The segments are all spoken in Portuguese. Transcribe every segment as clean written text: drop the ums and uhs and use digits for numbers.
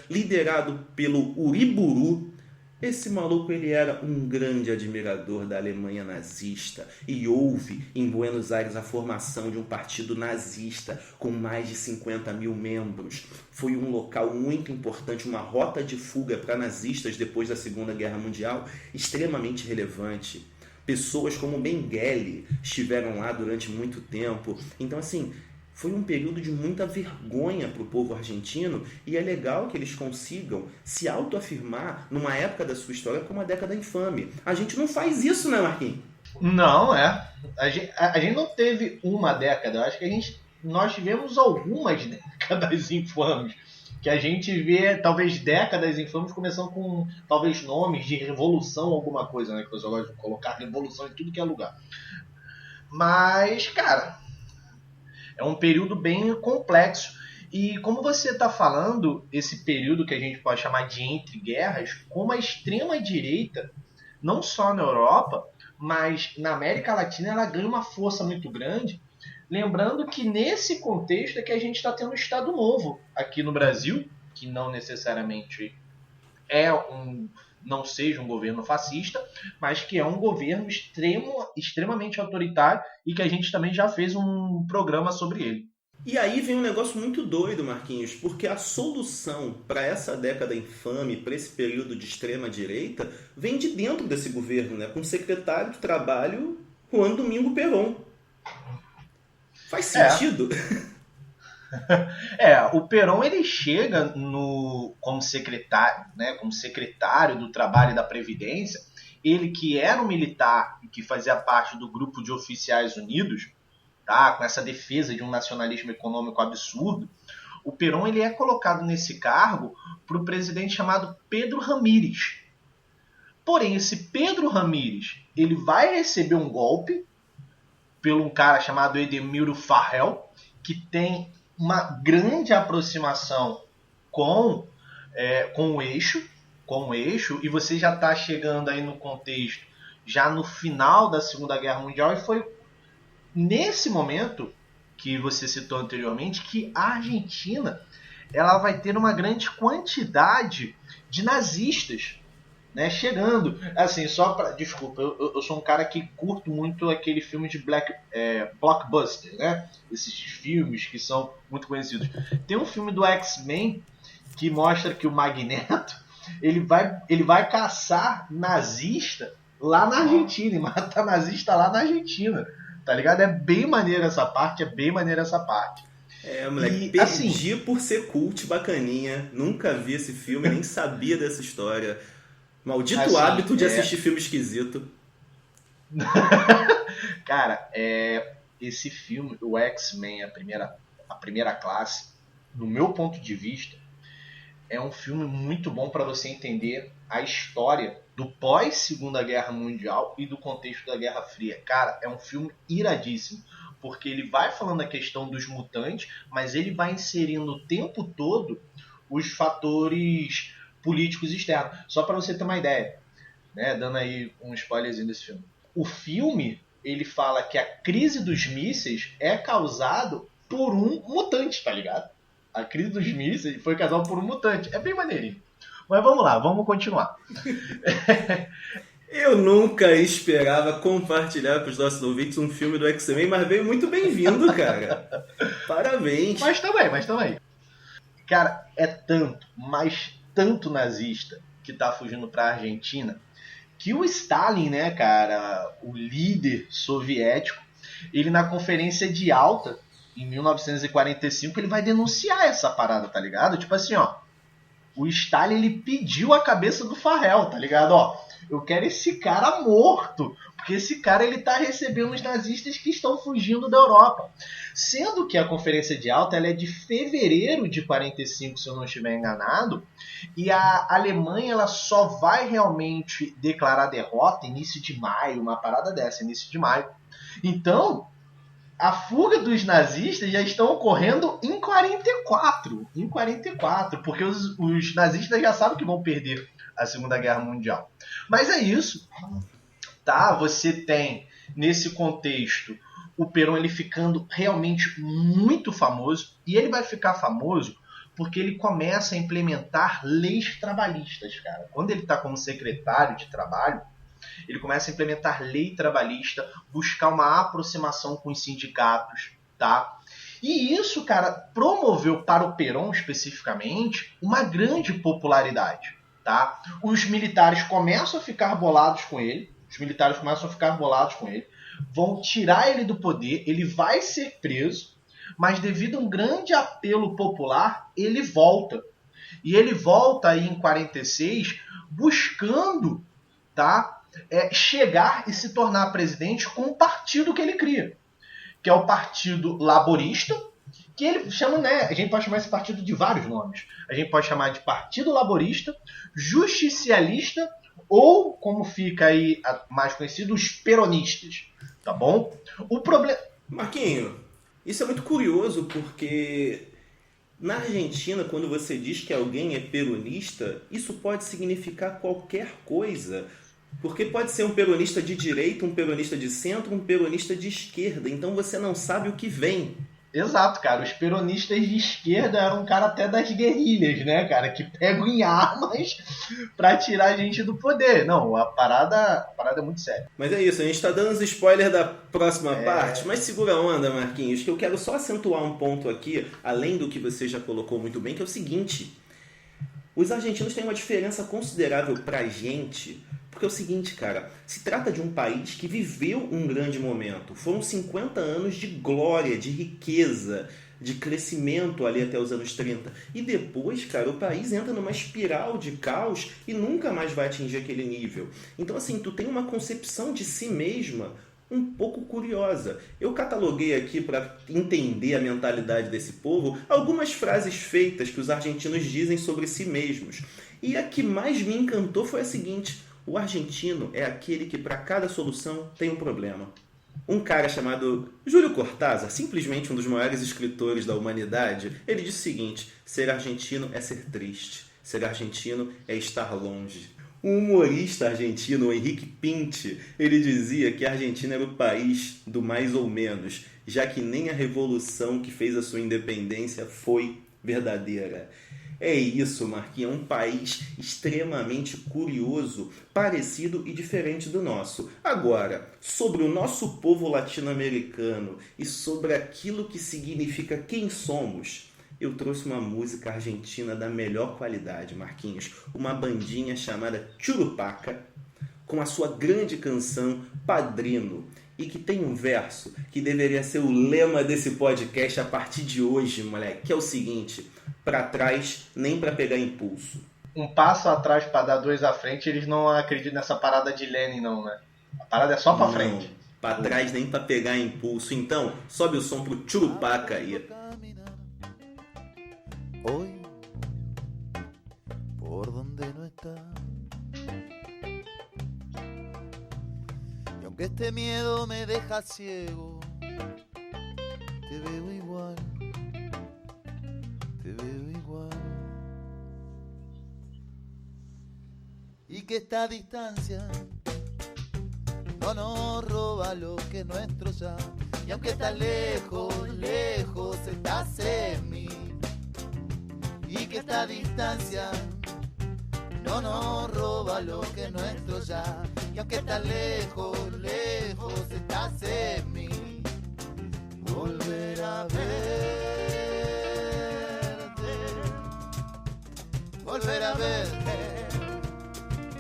liderado pelo Uriburu. Esse maluco ele era um grande admirador da Alemanha nazista e houve em Buenos Aires a formação de um partido nazista com mais de 50 mil membros. Foi um local muito importante, uma rota de fuga para nazistas depois da Segunda Guerra Mundial, extremamente relevante. Pessoas como Mengele estiveram lá durante muito tempo. Então, assim, foi um período de muita vergonha para o povo argentino e é legal que eles consigam se autoafirmar numa época da sua história como uma década infame. A gente não faz isso, né, Marquinhos? Não, é. A gente não teve uma década. Eu acho que nós tivemos algumas décadas infames. Que a gente vê, talvez, décadas infames começando com, talvez, nomes de revolução, alguma coisa, né? Que o pessoal gosta de colocar revolução em tudo que é lugar. Mas, cara, é um período bem complexo. E como você está falando, esse período que a gente pode chamar de entre guerras, como a extrema-direita, não só na Europa, mas na América Latina, ela ganha uma força muito grande. Lembrando que nesse contexto é que a gente está tendo um Estado Novo aqui no Brasil, que não necessariamente não seja um governo fascista, mas que é um governo extremamente autoritário e que a gente também já fez um programa sobre ele. E aí vem um negócio muito doido, Marquinhos, porque a solução para essa década infame, para esse período de extrema-direita, vem de dentro desse governo, né? Com o secretário de Trabalho, Juan Domingo Perón. Faz sentido? O Perón ele chega como secretário, né, como secretário do Trabalho e da Previdência, ele que era um militar e que fazia parte do grupo de oficiais unidos, tá, com essa defesa de um nacionalismo econômico absurdo. O Perón ele é colocado nesse cargo por um presidente chamado Pedro Ramírez. Porém, esse Pedro Ramírez ele vai receber um golpe por um cara chamado Edemildo Farrell, que tem uma grande aproximação com o eixo, e você já está chegando aí no contexto, já no final da Segunda Guerra Mundial, e foi nesse momento que você citou anteriormente que a Argentina ela vai ter uma grande quantidade de nazistas, né, chegando, assim, só para... Desculpa, eu sou um cara que curto muito aquele filme de blockbuster, né? Esses filmes que são muito conhecidos. Tem um filme do X-Men que mostra que o Magneto ele vai caçar nazista lá na Argentina e mata nazista lá na Argentina, tá ligado? É bem maneiro essa parte, Moleque, E, perdi assim, por ser cult, bacaninha. Nunca vi esse filme, nem sabia dessa história. Maldito assim, hábito de assistir filme esquisito. cara, esse filme, o X-Men, a primeira classe, no meu ponto de vista, é um filme muito bom para você entender a história do pós-Segunda Guerra Mundial e do contexto da Guerra Fria. Cara, é um filme iradíssimo, porque ele vai falando a questão dos mutantes, mas ele vai inserindo o tempo todo os fatores políticos externos. Só para você ter uma ideia, né, dando aí um spoilerzinho desse filme. O filme, ele fala que a crise dos mísseis é causado por um mutante, tá ligado? A crise dos mísseis foi causada por um mutante. É bem maneirinho. Mas vamos lá, vamos continuar. Eu nunca esperava compartilhar com os nossos ouvintes um filme do X-Men, mas veio muito bem-vindo, cara. Parabéns. Mas também. Cara, é tanto nazista que tá fugindo pra Argentina, que o Stalin, né, cara, o líder soviético, ele na conferência de Alta, em 1945, ele vai denunciar essa parada, tá ligado? Tipo assim, ó, o Stalin, ele pediu a cabeça do Farrell, tá ligado? Ó, eu quero esse cara morto, porque esse cara, ele tá recebendo os nazistas que estão fugindo da Europa. Sendo que a Conferência de Alta, ela é de fevereiro de 45, se eu não estiver enganado, e a Alemanha, ela só vai realmente declarar derrota início de maio, uma parada dessa, início de maio. Então, a fuga dos nazistas já estão ocorrendo em 44, porque os nazistas já sabem que vão perder a Segunda Guerra Mundial. Mas é isso, tá? Você tem, nesse contexto, o Perón ele ficando realmente muito famoso, e ele vai ficar famoso porque ele começa a implementar leis trabalhistas, cara. Quando ele está como secretário de trabalho, ele começa a implementar lei trabalhista, buscar uma aproximação com os sindicatos, tá? E isso, cara, promoveu para o Perón especificamente uma grande popularidade, tá? Os militares começam a ficar bolados com ele, vão tirar ele do poder, ele vai ser preso, mas devido a um grande apelo popular, ele volta. E ele volta aí em 46 buscando, tá, chegar e se tornar presidente com o partido que ele cria, que é o Partido Laborista, que ele chama, né, a gente pode chamar esse partido de vários nomes. A gente pode chamar de Partido Laborista, Justicialista ou, como fica aí mais conhecido, os peronistas, tá bom? O problema... Marquinho, isso é muito curioso porque na Argentina, quando você diz que alguém é peronista, isso pode significar qualquer coisa. Porque pode ser um peronista de direita, um peronista de centro, um peronista de esquerda. Então você não sabe o que vem. Exato, cara. Os peronistas de esquerda eram um cara até das guerrilhas, né, cara? Que pegam em armas pra tirar a gente do poder. Não, a parada é muito séria. Mas é isso, a gente tá dando os spoilers da próxima parte, mas segura a onda, Marquinhos, que eu quero só acentuar um ponto aqui, além do que você já colocou muito bem, que é o seguinte. Os argentinos têm uma diferença considerável pra gente, porque é o seguinte, cara, se trata de um país que viveu um grande momento. Foram 50 anos de glória, de riqueza, de crescimento ali até os anos 30. E depois, cara, o país entra numa espiral de caos e nunca mais vai atingir aquele nível. Então, assim, tu tem uma concepção de si mesma um pouco curiosa. Eu cataloguei aqui, para entender a mentalidade desse povo, algumas frases feitas que os argentinos dizem sobre si mesmos. E a que mais me encantou foi a seguinte: o argentino é aquele que para cada solução tem um problema. Um cara chamado Júlio Cortázar, simplesmente um dos maiores escritores da humanidade, ele disse o seguinte: ser argentino é ser triste, ser argentino é estar longe. Um humorista argentino, o Henrique Pinti, ele dizia que a Argentina era o país do mais ou menos, já que nem a revolução que fez a sua independência foi verdadeira. É isso, Marquinhos, é um país extremamente curioso, parecido e diferente do nosso. Agora, sobre o nosso povo latino-americano e sobre aquilo que significa quem somos, eu trouxe uma música argentina da melhor qualidade, Marquinhos. Uma bandinha chamada Churupaca, com a sua grande canção Padrino. E que tem um verso que deveria ser o lema desse podcast a partir de hoje, moleque. Que é o seguinte: pra trás, nem pra pegar impulso. Um passo atrás pra dar dois à frente, eles não acreditam nessa parada de Lenin, não, né? A parada é só pra frente. Pra trás, nem pra pegar impulso. Então, sobe o som pro Churupaca aí. Hoy, por donde no está, y aunque este miedo me deja ciego, te veo igual, y que esta distancia no nos roba lo que es nuestro ya, y aunque estás lejos, lejos estás en mí. Y que esta distancia no nos roba lo que es nuestro ya. Y aunque estás lejos, lejos estás en mí. Volver a verte, volver a verte,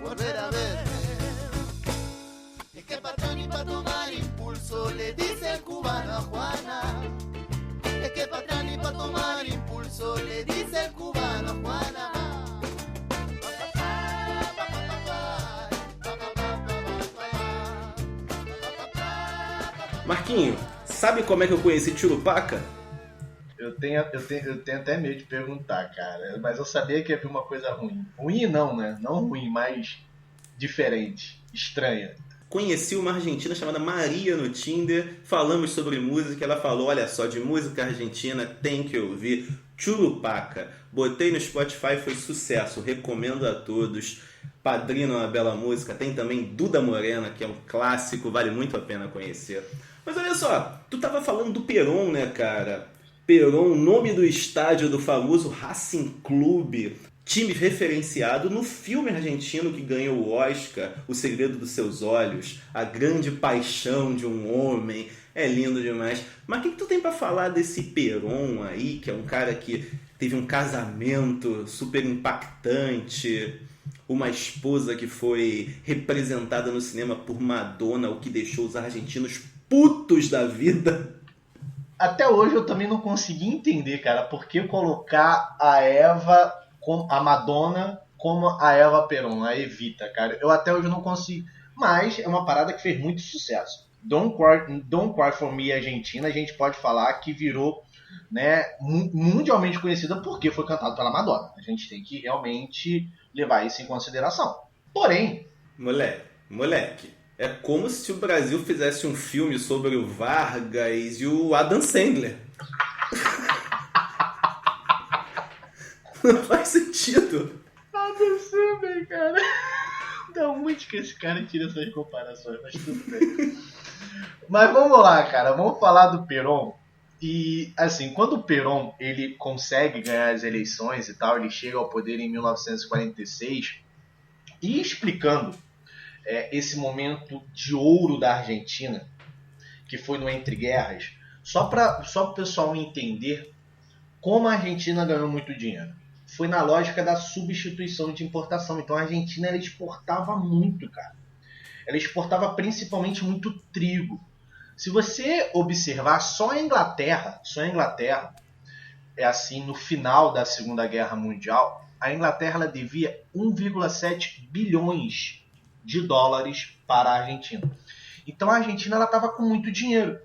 volver a verte. Y que pa' atrás ni pa' tomar impulso, le dice el cubano a Juana. Es que pa' atrás ni pa' tomar impulso, le dice el cubano a Juana. Marquinho, sabe como é que eu conheci Churupaca? Eu tenho até medo de perguntar, cara. Mas eu sabia que havia uma coisa ruim. Ruim não, né? Não ruim, mas diferente, estranha. Conheci uma argentina chamada Maria no Tinder, falamos sobre música, ela falou, olha só, de música argentina tem que ouvir Churupaca. Botei no Spotify, foi sucesso, recomendo a todos. Padrino é uma bela música, tem também Duda Morena, que é um clássico, vale muito a pena conhecer. Mas olha só, tu tava falando do Perón, né, cara? Perón, nome do estádio do famoso Racing Clube, time referenciado no filme argentino que ganhou o Oscar, O Segredo dos Seus Olhos, a grande paixão de um homem. É lindo demais. Mas o que tu tem pra falar desse Perón aí, que é um cara que teve um casamento super impactante, uma esposa que foi representada no cinema por Madonna, o que deixou os argentinos putos da vida? Até hoje eu também não consegui entender, cara, por que colocar a Eva, a Madonna, como a Eva Perón, a Evita, cara. Eu até hoje não consigo. Mas é uma parada que fez muito sucesso. Don't Cry For Me Argentina, a gente pode falar que virou, né, mundialmente conhecida porque foi cantado pela Madonna. A gente tem que realmente levar isso em consideração. Porém... Moleque, é como se o Brasil fizesse um filme sobre o Vargas e o Adam Sandler. Não faz sentido. Adam Sandler, cara. Dá muito que esse cara tira essas comparações, mas tudo bem. Mas vamos lá, cara. Vamos falar do Perón. E, assim, quando o Perón ele consegue ganhar as eleições e tal, ele chega ao poder em 1946, e explicando esse momento de ouro da Argentina, que foi no Entre Guerras, só para o pessoal entender como a Argentina ganhou muito dinheiro. Foi na lógica da substituição de importação. Então a Argentina ela exportava muito, cara. Ela exportava principalmente muito trigo. Se você observar, só a Inglaterra, é assim, no final da Segunda Guerra Mundial, a Inglaterra ela devia 1,7 bilhões de dólares para a Argentina. Então a Argentina estava com muito dinheiro.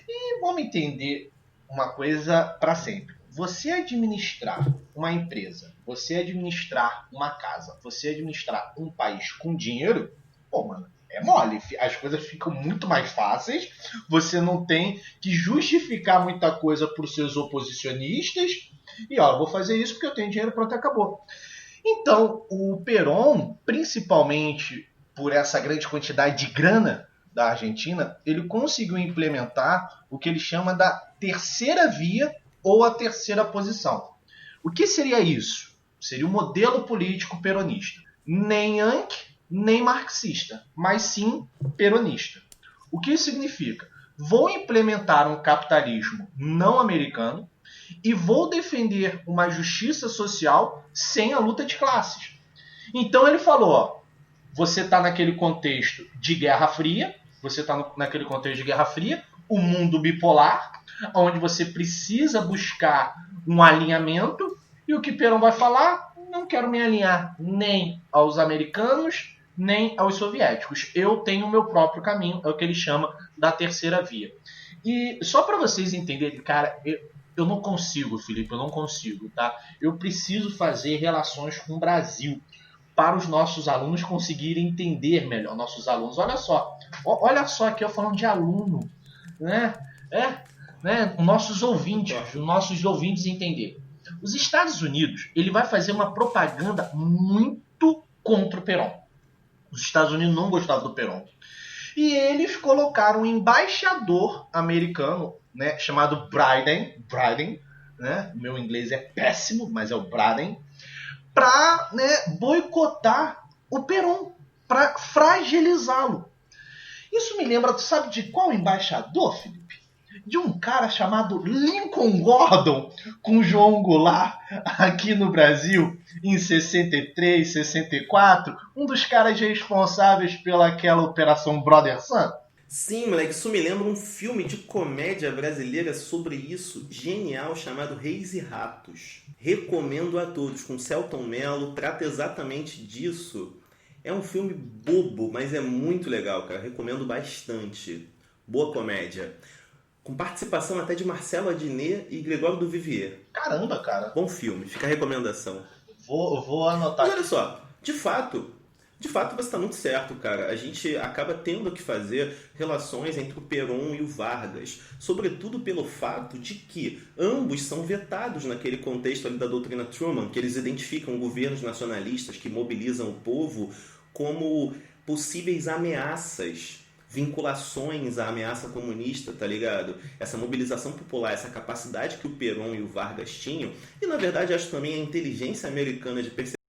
E vamos entender uma coisa para sempre. Você administrar uma empresa, você administrar uma casa, você administrar um país com dinheiro, pô, mano, é mole. As coisas ficam muito mais fáceis. Você não tem que justificar muita coisa para os seus oposicionistas. E, ó, eu vou fazer isso porque eu tenho dinheiro, pronto, acabou. Então, o Perón, principalmente por essa grande quantidade de grana da Argentina, ele conseguiu implementar o que ele chama da terceira via ou a terceira posição. O que seria isso? Seria o modelo político peronista. Nem Yankee, nem marxista, mas sim peronista. O que isso significa? Vou implementar um capitalismo não americano e vou defender uma justiça social sem a luta de classes. Então ele falou, ó, você está naquele contexto de Guerra Fria, o mundo bipolar, onde você precisa buscar um alinhamento, e o que Perón vai falar? Não quero me alinhar nem aos americanos, nem aos soviéticos. Eu tenho o meu próprio caminho, é o que ele chama da terceira via. E só para vocês entenderem, cara, eu não consigo, Felipe, eu não consigo, tá? Eu preciso fazer relações com o Brasil para os nossos alunos conseguirem entender melhor. Nossos alunos, olha só aqui eu falando de aluno, né? Nossos ouvintes entender. Os Estados Unidos, ele vai fazer uma propaganda muito contra o Perón. Os Estados Unidos não gostavam do Perón. E eles colocaram um embaixador americano, né, chamado Biden, né? Meu inglês é péssimo, mas é o Biden, para, né, boicotar o Perón, para fragilizá-lo. Isso me lembra, tu sabe de qual embaixador, Felipe? De um cara chamado Lincoln Gordon com João Goulart aqui no Brasil em 63, 64, um dos caras responsáveis pelaquela Operação Brother Sun. Sim, moleque, isso me lembra um filme de comédia brasileira sobre isso, genial, chamado Reis e Ratos. Recomendo a todos, com Selton Mello, trata exatamente disso. É um filme bobo, mas é muito legal, cara, recomendo bastante. Boa comédia. Com participação até de Marcelo Adnet e Gregório do Vivier. Caramba, cara. Bom filme, fica a recomendação. Vou anotar. Mas olha só, de fato você está muito certo, cara. A gente acaba tendo que fazer relações entre o Perón e o Vargas, sobretudo pelo fato de que ambos são vetados naquele contexto ali da doutrina Truman, que eles identificam governos nacionalistas que mobilizam o povo como possíveis ameaças. vinculações à ameaça comunista, tá ligado? Essa mobilização popular, essa capacidade que o Perón e o Vargas tinham, e na verdade acho também a inteligência americana de perceber